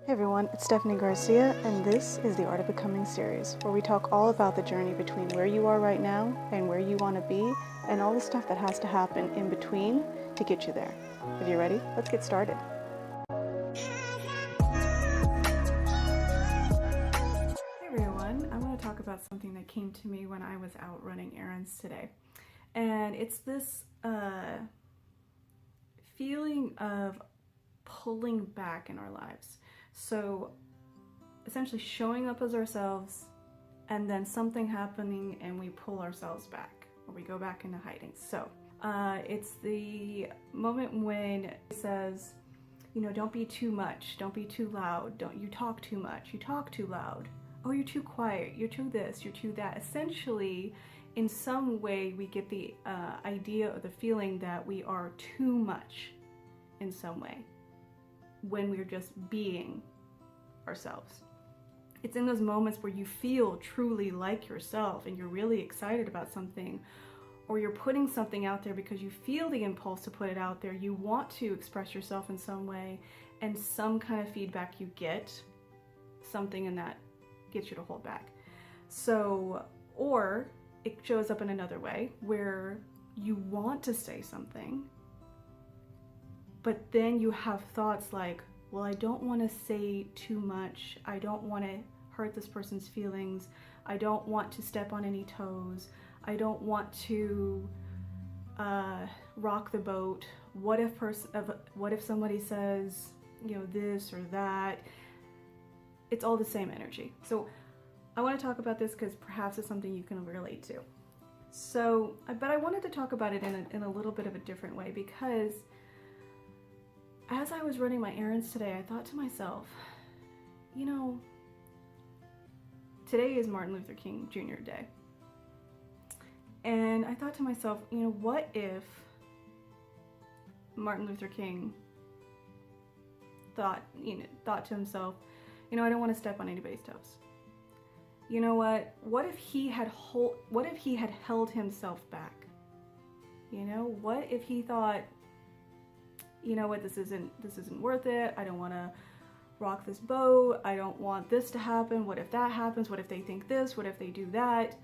Hey everyone, it's Stefanie Garcia, and this is the Art of Becoming series, where we talk all about the journey between where you are right now and where you want to be, and all the stuff that has to happen in between to get you there. If you're ready, let's get started. Hey everyone, I want to talk about something that came to me when I was out running errands today. And it's this feeling of pulling back in our lives. So essentially showing up as ourselves and then something happening and we pull ourselves back or we go back into hiding. So it's the moment when it says, don't be too much, don't be too loud, don't you talk too much, you talk too loud, oh, you're too quiet, you're too this, you're too that. Essentially, in some way, we get the idea or the feeling that we are too much in some way when we're just being ourselves. It's in those moments where you feel truly like yourself and you're really excited about something, or you're putting something out there because you feel the impulse to put it out there. You want to express yourself in some way, and some kind of feedback you get, something in that gets you to hold back. So, or it shows up in another way where you want to say something, but then you have thoughts like, well, I don't want to say too much. I don't want to hurt this person's feelings. I don't want to step on any toes. I don't want to rock the boat. What if somebody says, this or that? It's all the same energy. So I want to talk about this because perhaps it's something you can relate to. So, but I wanted to talk about it in a little bit of a different way, because as I was running my errands today, I thought to myself, today is Martin Luther King Jr. Day. And I thought to myself, what if Martin Luther King thought to himself, I don't want to step on anybody's toes. You know what? What if he had held himself back? What if he thought, this isn't worth it. I don't want to rock this boat. I don't want this to happen. What if that happens? What if they think this? What if they do that?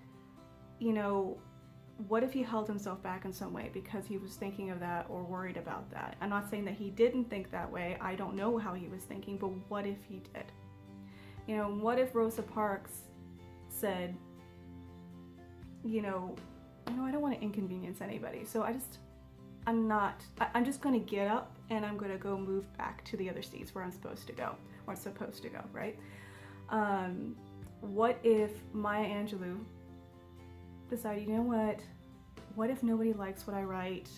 What if he held himself back in some way because he was thinking of that or worried about that? I'm not saying that he didn't think that way. I don't know how he was thinking, but what if he did? What if Rosa Parks said, I don't want to inconvenience anybody, so I'm just going to get up and I'm going to go move back to the other seats where I'm supposed to go, right? What if Maya Angelou decided, what if nobody likes what I write?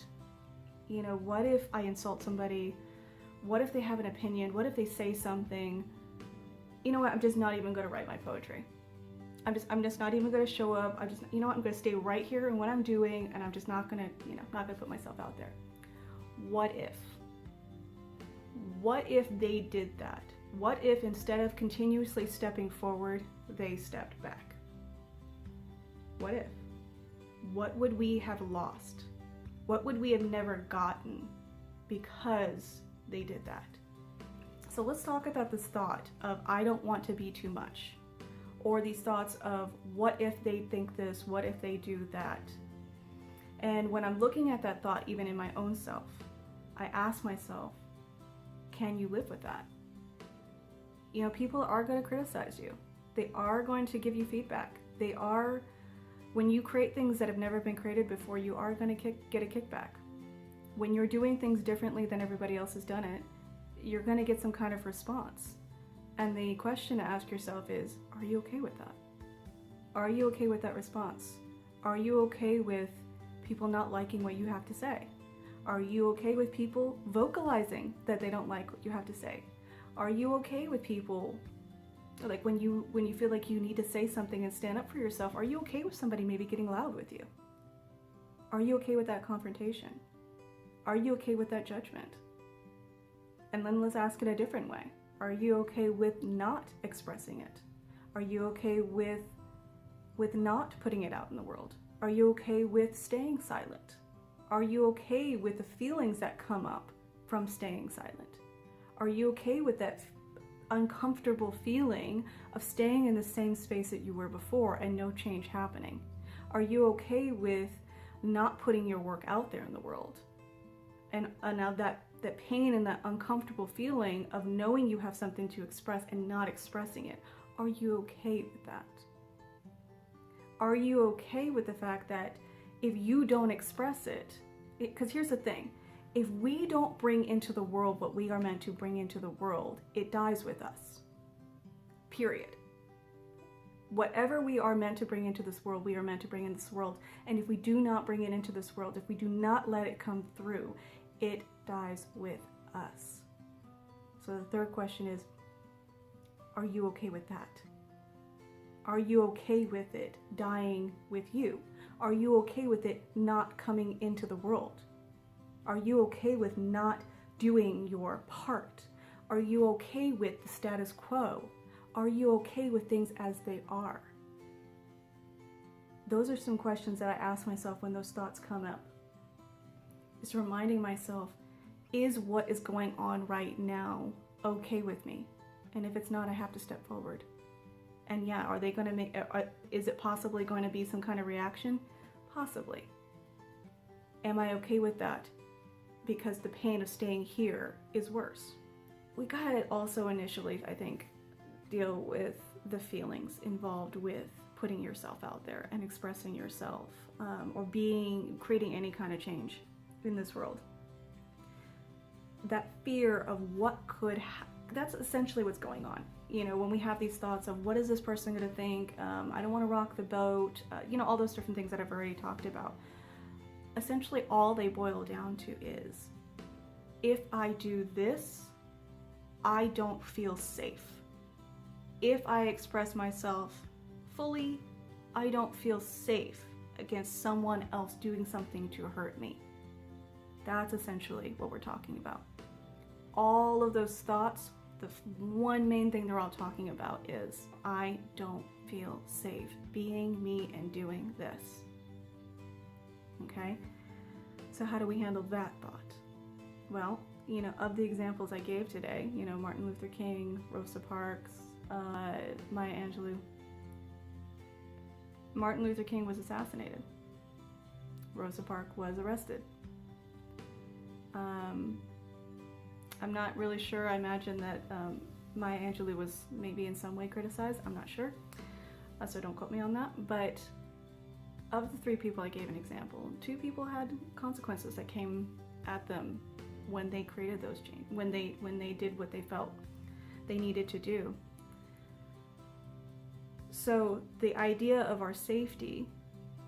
What if I insult somebody? What if they have an opinion? What if they say something? I'm just not even going to write my poetry. I'm just not even going to show up. I'm going to stay right here in what I'm doing, and I'm just not going to put myself out there. What if they did that? What if instead of continuously stepping forward, they stepped back? What if? What would we have lost? What would we have never gotten because they did that? So let's talk about this thought of I don't want to be too much. Or these thoughts of what if they think this, what if they do that? And when I'm looking at that thought, even in my own self, I ask myself, can you live with that? People are going to criticize you. They are going to give you feedback. When you create things that have never been created before, you are going to get a kickback. When you're doing things differently than everybody else has done it, you're going to get some kind of response. And the question to ask yourself is, are you okay with that? Are you okay with that response? Are you okay with people not liking what you have to say? Are you okay with people vocalizing that they don't like what you have to say? Are you okay with people, like when you feel like you need to say something and stand up for yourself, are you okay with somebody maybe getting loud with you? Are you okay with that confrontation? Are you okay with that judgment? And then let's ask it a different way. Are you okay with not expressing it? Are you okay with not putting it out in the world? Are you okay with staying silent? Are you okay with the feelings that come up from staying silent? Are you okay with that uncomfortable feeling of staying in the same space that you were before and no change happening? Are you okay with not putting your work out there in the world? And now that pain and that uncomfortable feeling of knowing you have something to express and not expressing it, are you okay with that? Are you okay with the fact that if you don't express it, because here's the thing, if we don't bring into the world what we are meant to bring into the world, it dies with us. Period. Whatever we are meant to bring into this world, we are meant to bring into this world. And if we do not bring it into this world, if we do not let it come through, it dies with us. So the third question is, are you okay with that? Are you okay with it dying with you? Are you okay with it not coming into the world? Are you okay with not doing your part? Are you okay with the status quo? Are you okay with things as they are? Those are some questions that I ask myself when those thoughts come up. It's reminding myself, is what is going on right now okay with me? And if it's not, I have to step forward. And yeah, are they going to make, is it possibly going to be some kind of reaction? Possibly. Am I okay with that? Because the pain of staying here is worse. We gotta also initially, I think, deal with the feelings involved with putting yourself out there and expressing yourself, or creating any kind of change in this world. That fear of what could happen, that's essentially what's going on. You know, when we have these thoughts of what is this person going to think, I don't want to rock the boat, all those different things that I've already talked about. Essentially all they boil down to is, if I do this, I don't feel safe. If I express myself fully, I don't feel safe against someone else doing something to hurt me. That's essentially what we're talking about. All of those thoughts, the one main thing they're all talking about is, I don't feel safe being me and doing this. Okay? So how do we handle that thought? Well, of the examples I gave today, Martin Luther King, Rosa Parks, Maya Angelou. Martin Luther King was assassinated. Rosa Parks was arrested. I'm not really sure. I imagine that Maya Angelou was maybe in some way criticized. I'm not sure. So don't quote me on that. But of the three people I gave an example, two people had consequences that came at them when they created those changes, when they did what they felt they needed to do. So the idea of our safety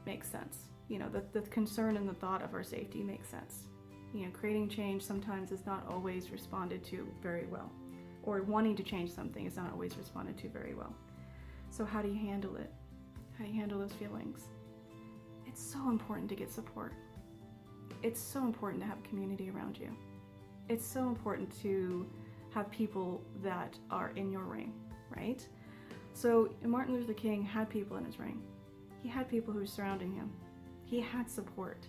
makes sense. The concern and the thought of our safety makes sense. Creating change sometimes is not always responded to very well, or wanting to change something is not always responded to very well. So how do you handle it? How do you handle those feelings? It's so important to get support. It's so important to have community around you. It's so important to have people that are in your ring, right? So Martin Luther King had people in his ring. He had people who were surrounding him. He had support.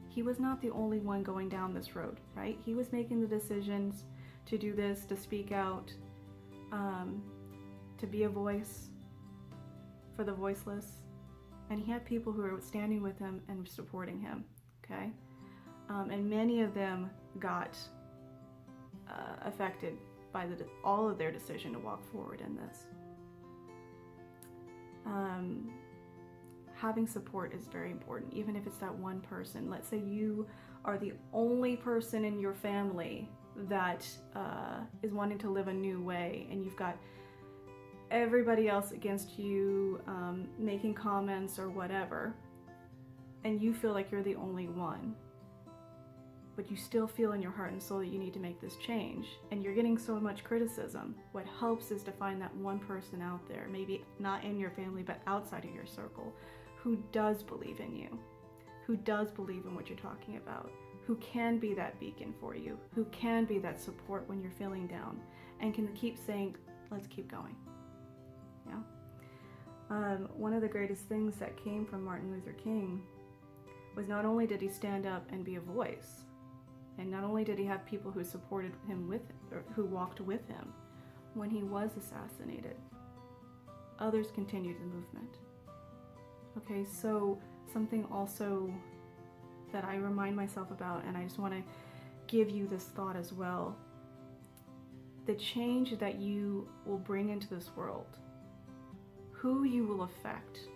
He was not the only one going down this road, right? He was making the decisions to do this, to speak out, to be a voice for the voiceless. And he had people who were standing with him and supporting him, okay? And many of them got affected by all of their decision to walk forward in this. Having support is very important, even if it's that one person. Let's say you are the only person in your family that is wanting to live a new way, and you've got everybody else against you, making comments or whatever, and you feel like you're the only one, but you still feel in your heart and soul that you need to make this change, and you're getting so much criticism. What helps is to find that one person out there, maybe not in your family, but outside of your circle, who does believe in you, who does believe in what you're talking about, who can be that beacon for you, who can be that support when you're feeling down, and can keep saying, let's keep going. Yeah. One of the greatest things that came from Martin Luther King was not only did he stand up and be a voice, and not only did he have people who supported him or who walked with him, when he was assassinated, others continued the movement. Okay, so something also that I remind myself about, and I just want to give you this thought as well. The change that you will bring into this world, who you will affect,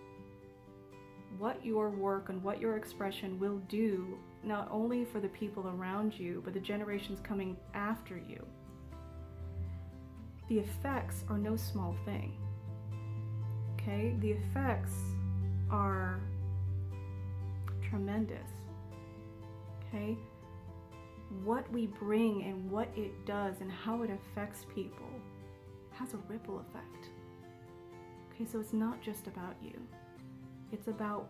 what your work and what your expression will do, not only for the people around you, but the generations coming after you. The effects are no small thing. Okay? The effects are tremendous. Okay? What we bring and what it does and how it affects people has a ripple effect. Okay, so it's not just about you. It's about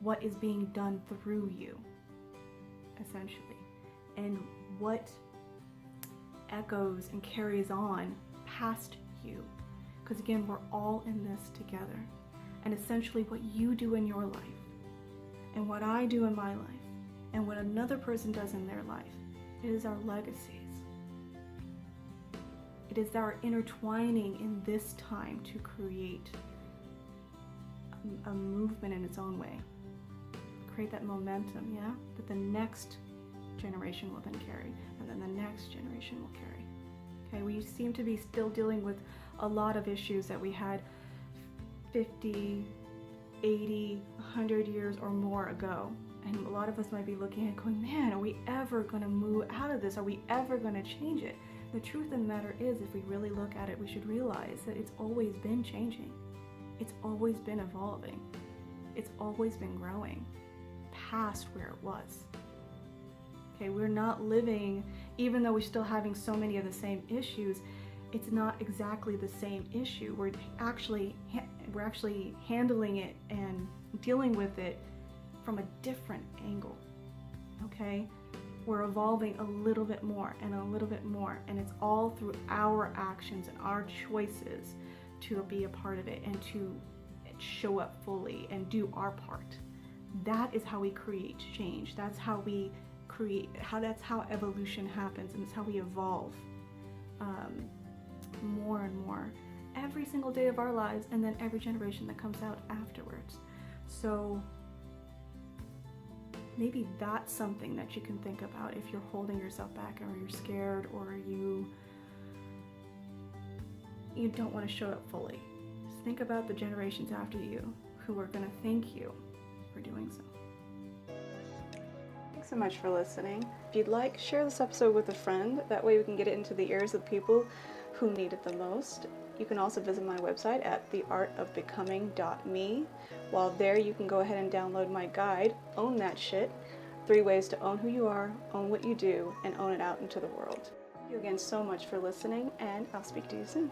what is being done through you, essentially, and what echoes and carries on past you. Because again, we're all in this together. And essentially what you do in your life, and what I do in my life, and what another person does in their life, it is our legacies. It is our intertwining in this time to create a movement in its own way. Create that momentum, yeah? That the next generation will then carry, and then the next generation will carry. Okay, we seem to be still dealing with a lot of issues that we had 50, 80, 100 years or more ago. And a lot of us might be looking at it going, man, are we ever going to move out of this? Are we ever going to change it? The truth of the matter is, if we really look at it, we should realize that it's always been changing. It's always been evolving. It's always been growing past where it was. Okay, we're not living, even though we're still having so many of the same issues, it's not exactly the same issue. We're actually handling it and dealing with it from a different angle. Okay? We're evolving a little bit more and a little bit more, and it's all through our actions and our choices to be a part of it and to show up fully and do our part. That is how we create change. That's how we create, that's how evolution happens, and it's how we evolve more and more every single day of our lives, and then every generation that comes out afterwards. So maybe that's something that you can think about if you're holding yourself back, or you're scared, or you don't want to show up fully. Just think about the generations after you who are going to thank you for doing so. Thanks so much for listening. If you'd like, share this episode with a friend. That way we can get it into the ears of people who need it the most. You can also visit my website at theartofbecoming.me. While there, you can go ahead and download my guide, Own That Shit, 3 ways to own who you are, own what you do, and own it out into the world. Thank you again so much for listening, and I'll speak to you soon.